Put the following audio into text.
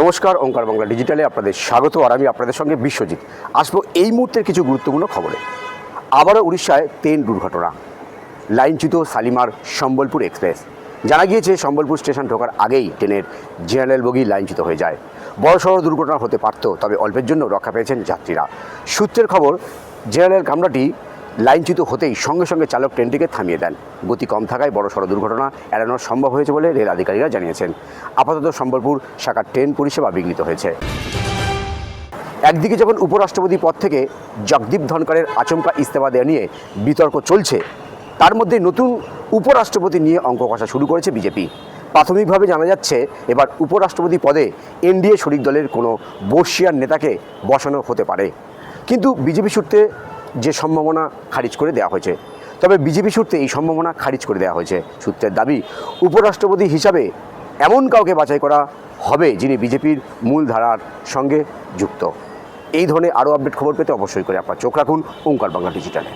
নমস্কার, ওঙ্কার বাংলা ডিজিটালে আপনাদের স্বাগত। আর আমি আপনাদের সঙ্গে বিশ্বজিৎ। আসবো এই মুহূর্তের কিছু গুরুত্বপূর্ণ খবরে। আবারও উড়িষ্যায় ট্রেন দুর্ঘটনা, লাইনচ্যুত শালিমার সম্বলপুর এক্সপ্রেস। জানা গিয়েছে সম্বলপুর স্টেশন ঢোকার আগেই ট্রেনের জেনারেল বগি লাইনচ্যুত হয়ে যায়। বড়সড় দুর্ঘটনা হতে পারত, তবে অল্পের জন্য রক্ষা পেয়েছেন যাত্রীরা। সূত্রের খবর, জেনারেল কামরাটি লাইনচ্যুত হতেই সঙ্গে সঙ্গে চালক ট্রেনটিকে থামিয়ে দেন। গতি কম থাকায় বড়সড় দুর্ঘটনা এড়ানো সম্ভব হয়েছে বলে রেল আধিকারিকরা জানিয়েছেন। আপাতত সম্বলপুর শাখার ট্রেন পরিষেবা বিঘ্নিত হয়েছে। একদিকে যখন উপরাষ্ট্রপতি পদ থেকে জগদীপ ধনকরের আচমকা ইস্তফা দেওয়া নিয়ে বিতর্ক চলছে, তার মধ্যে নতুন উপরাষ্ট্রপতি নিয়ে অঙ্ক কষা শুরু করেছে বিজেপি। প্রাথমিকভাবে জানা যাচ্ছে এবার উপরাষ্ট্রপতি পদে এনডিএ শরিক দলের কোনো বর্ষিয়ান নেতাকে বসানো হতে পারে, কিন্তু বিজেপি সূত্রে যে সম্ভাবনা খারিজ করে দেওয়া হয়েছে। তবে বিজেপি সূত্রে এই সম্ভাবনা খারিজ করে দেওয়া হয়েছে। সূত্রের দাবি, উপরাষ্ট্রপতি হিসাবে এমন কাউকে বাছাই করা হবে যিনি বিজেপির মূল ধারার সঙ্গে যুক্ত। এই ধরনের আরও আপডেট খবর পেতে অবশ্যই করে আপনার চোখ রাখুন ওঙ্কার বাংলা ডিজিটালে।